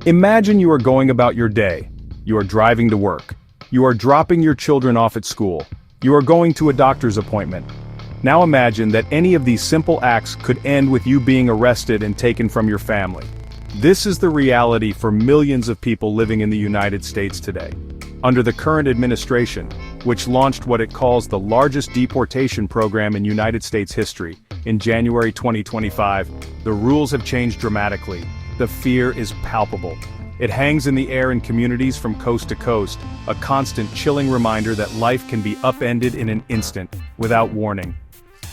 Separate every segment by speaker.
Speaker 1: Imagine you are going about your day. You are driving to work. You are dropping your children off at school. You are going to a doctor's appointment. Now imagine that any of these simple acts could end with you being arrested and taken from your family. This is the reality for millions of people living in the United States today. Under the current administration, which launched what it calls the largest deportation program in United States history, in January 2025, the rules have changed dramatically. The fear is palpable. It hangs in the air in communities from coast to coast, a constant chilling reminder that life can be upended in an instant, without warning.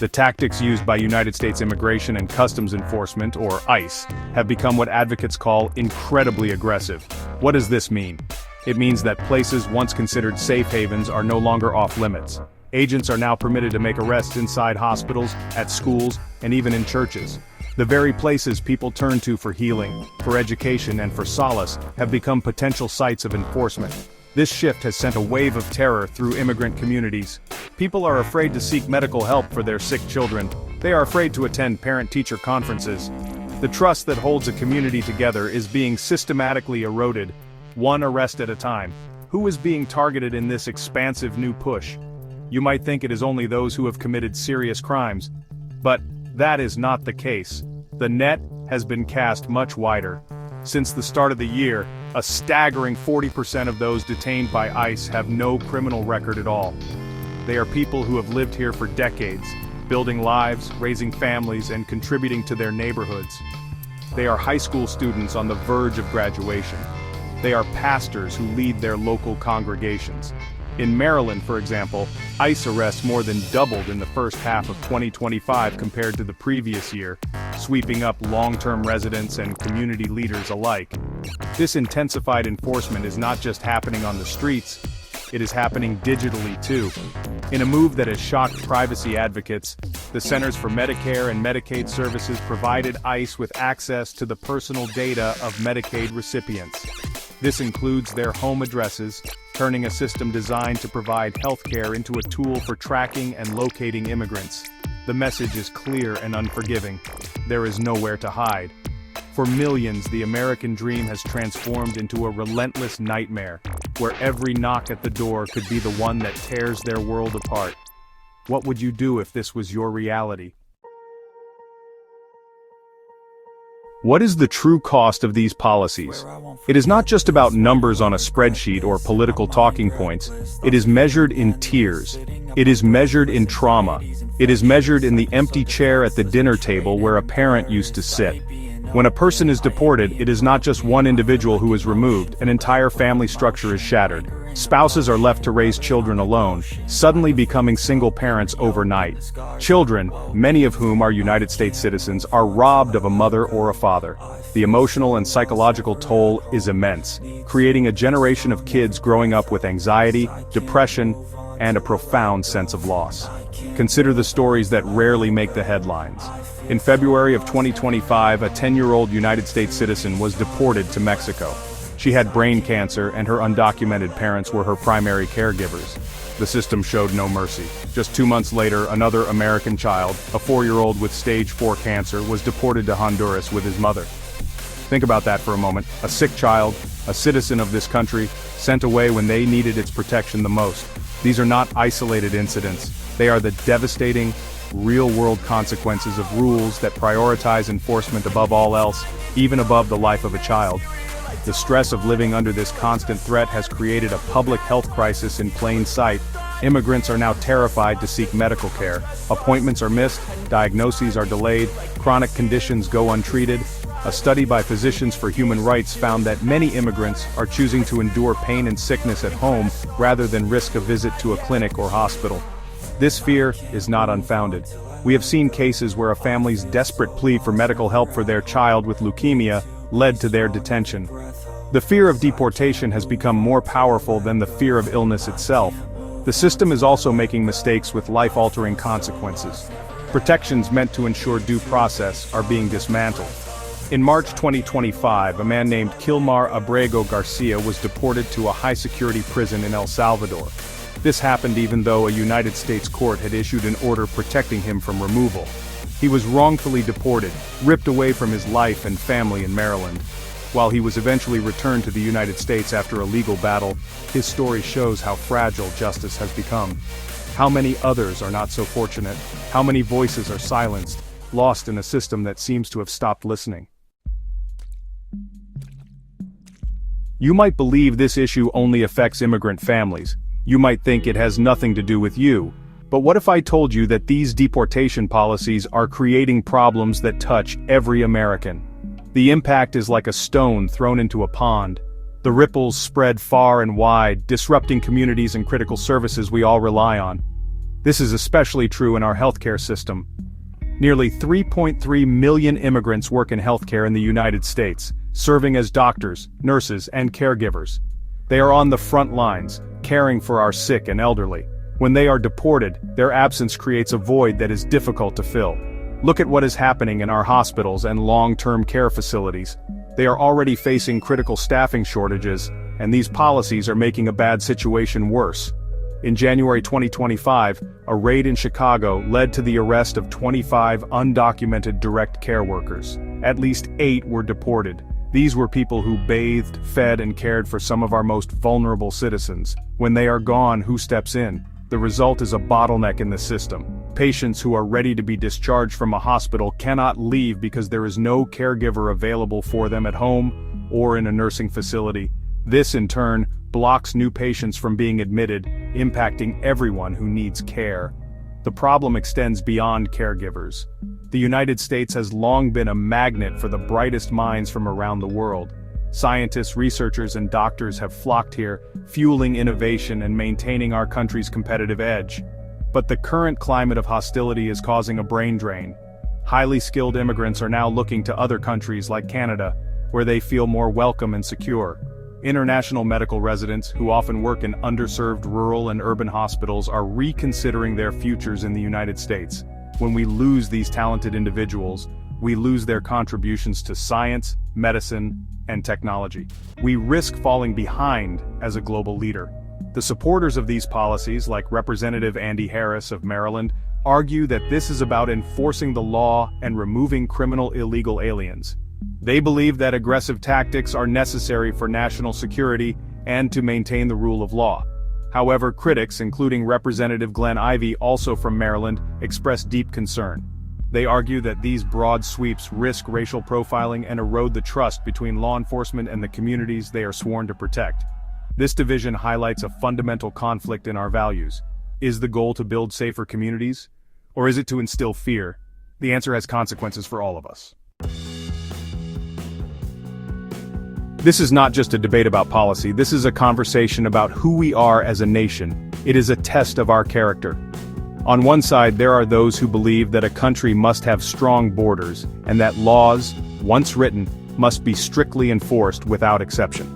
Speaker 1: The tactics used by United States Immigration and Customs Enforcement, or ICE, have become what advocates call incredibly aggressive. What does this mean? It means that places once considered safe havens are no longer off limits. Agents are now permitted to make arrests inside hospitals, at schools, and even in churches. The very places people turn to for healing, for education, and for solace have become potential sites of enforcement. This shift has sent a wave of terror through immigrant communities. People are afraid to seek medical help for their sick children. They are afraid to attend parent-teacher conferences. The trust that holds a community together is being systematically eroded, one arrest at a time. Who is being targeted in this expansive new push? You might think it is only those who have committed serious crimes. But that is not the case. The net has been cast much wider. Since the start of the year, a staggering 40% of those detained by ICE have no criminal record at all. They are people who have lived here for decades, building lives, raising families, and contributing to their neighborhoods. They are high school students on the verge of graduation. They are pastors who lead their local congregations. In Maryland, for example, ICE arrests more than doubled in the first half of 2025 compared to the previous year, sweeping up long-term residents and community leaders alike. This intensified enforcement is not just happening on the streets, it is happening digitally too. In a move that has shocked privacy advocates, the Centers for Medicare and Medicaid Services provided ICE with access to the personal data of Medicaid recipients. This includes their home addresses, turning a system designed to provide healthcare into a tool for tracking and locating immigrants. The message is clear and unforgiving. There is nowhere to hide. For millions, the American dream has transformed into a relentless nightmare, where every knock at the door could be the one that tears their world apart. What would you do if this was your reality? What is the true cost of these policies? It is not just about numbers on a spreadsheet or political talking points. It is measured in tears. It is measured in trauma. It is measured in the empty chair at the dinner table where a parent used to sit. When a person is deported, it is not just one individual who is removed, an entire family structure is shattered. Spouses are left to raise children alone, suddenly becoming single parents overnight. Children, many of whom are United States citizens, are robbed of a mother or a father. The emotional and psychological toll is immense, creating a generation of kids growing up with anxiety, depression, and a profound sense of loss. Consider the stories that rarely make the headlines. In February of 2025, a 10-year-old United States citizen was deported to Mexico. She had brain cancer, and her undocumented parents were her primary caregivers. The system showed no mercy. Just 2 months later, another American child, a 4-year-old with stage 4 cancer, was deported to Honduras with his mother. Think about that for a moment. A sick child, a citizen of this country, sent away when they needed its protection the most. These are not isolated incidents. They are the devastating, real-world consequences of rules that prioritize enforcement above all else, even above the life of a child. The stress of living under this constant threat has created a public health crisis in plain sight. Immigrants are now terrified to seek medical care. Appointments are missed, diagnoses are delayed, chronic conditions go untreated. A study by Physicians for Human Rights found that many immigrants are choosing to endure pain and sickness at home rather than risk a visit to a clinic or hospital. This fear is not unfounded. We have seen cases where a family's desperate plea for medical help for their child with leukemia led to their detention. The fear of deportation has become more powerful than the fear of illness itself. The system is also making mistakes with life-altering consequences. Protections meant to ensure due process are being dismantled. In March 2025, a man named Kilmar Abrego Garcia was deported to a high-security prison in El Salvador. This happened even though a United States court had issued an order protecting him from removal. He was wrongfully deported, ripped away from his life and family in Maryland. While he was eventually returned to the United States after a legal battle, his story shows how fragile justice has become. How many others are not so fortunate? How many voices are silenced, lost in a system that seems to have stopped listening? You might believe this issue only affects immigrant families. You might think it has nothing to do with you. But what if I told you that these deportation policies are creating problems that touch every American? The impact is like a stone thrown into a pond. The ripples spread far and wide, disrupting communities and critical services we all rely on. This is especially true in our healthcare system. Nearly 3.3 million immigrants work in healthcare in the United States, serving as doctors, nurses, and caregivers. They are on the front lines, caring for our sick and elderly. When they are deported, their absence creates a void that is difficult to fill. Look at what is happening in our hospitals and long-term care facilities. They are already facing critical staffing shortages, and these policies are making a bad situation worse. In January 2025, a raid in Chicago led to the arrest of 25 undocumented direct care workers. At least 8 were deported. These were people who bathed, fed, and cared for some of our most vulnerable citizens. When they are gone, who steps in? The result is a bottleneck in the system. Patients who are ready to be discharged from a hospital cannot leave because there is no caregiver available for them at home or in a nursing facility. This, in turn, blocks new patients from being admitted, impacting everyone who needs care. The problem extends beyond caregivers. The United States has long been a magnet for the brightest minds from around the world. Scientists, researchers, and doctors have flocked here, fueling innovation and maintaining our country's competitive edge. But the current climate of hostility is causing a brain drain. Highly skilled immigrants are now looking to other countries like Canada, where they feel more welcome and secure. International medical residents, who often work in underserved rural and urban hospitals, are reconsidering their futures in the United States. When we lose these talented individuals, we lose their contributions to science, medicine, and technology. We risk falling behind as a global leader. The supporters of these policies, like Representative Andy Harris of Maryland, argue that this is about enforcing the law and removing criminal illegal aliens. They believe that aggressive tactics are necessary for national security and to maintain the rule of law. However, critics, including Representative Glenn Ivey, also from Maryland, express deep concern. They argue that these broad sweeps risk racial profiling and erode the trust between law enforcement and the communities they are sworn to protect. This division highlights a fundamental conflict in our values. Is the goal to build safer communities? Or is it to instill fear? The answer has consequences for all of us. This is not just a debate about policy, this is a conversation about who we are as a nation. It is a test of our character. On one side, there are those who believe that a country must have strong borders, and that laws, once written, must be strictly enforced without exception.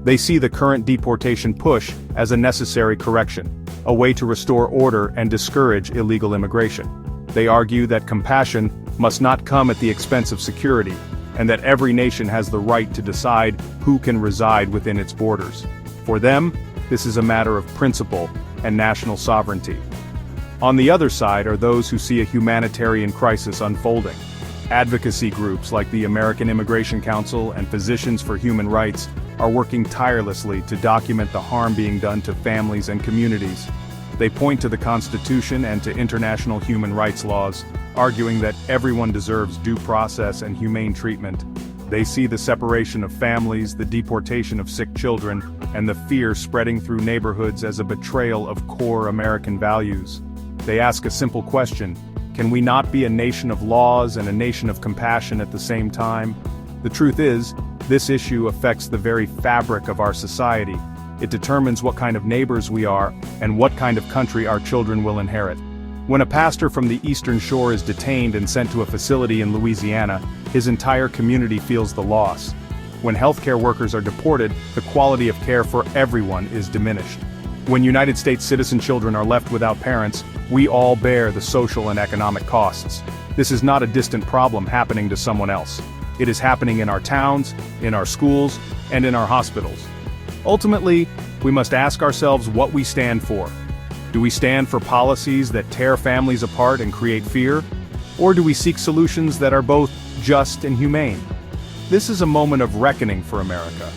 Speaker 1: They see the current deportation push as a necessary correction, a way to restore order and discourage illegal immigration. They argue that compassion must not come at the expense of security, and that every nation has the right to decide who can reside within its borders. For them, this is a matter of principle and national sovereignty. On the other side are those who see a humanitarian crisis unfolding. Advocacy groups like the American Immigration Council and Physicians for Human Rights are working tirelessly to document the harm being done to families and communities. They point to the Constitution and to international human rights laws, arguing that everyone deserves due process and humane treatment. They see the separation of families, the deportation of sick children, and the fear spreading through neighborhoods as a betrayal of core American values. They ask a simple question: can we not be a nation of laws and a nation of compassion at the same time? The truth is, this issue affects the very fabric of our society. It determines what kind of neighbors we are and what kind of country our children will inherit. When a pastor from the Eastern Shore is detained and sent to a facility in Louisiana, his entire community feels the loss. When healthcare workers are deported, the quality of care for everyone is diminished. When United States citizen children are left without parents, we all bear the social and economic costs. This is not a distant problem happening to someone else. It is happening in our towns, in our schools, and in our hospitals. Ultimately, we must ask ourselves what we stand for. Do we stand for policies that tear families apart and create fear? Or do we seek solutions that are both just and humane? This is a moment of reckoning for America.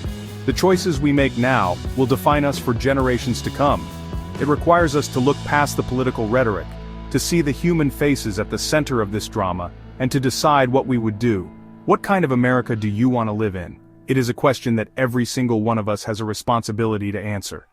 Speaker 1: The choices we make now will define us for generations to come. It requires us to look past the political rhetoric, to see the human faces at the center of this drama, and to decide what we would do. What kind of America do you want to live in? It is a question that every single one of us has a responsibility to answer.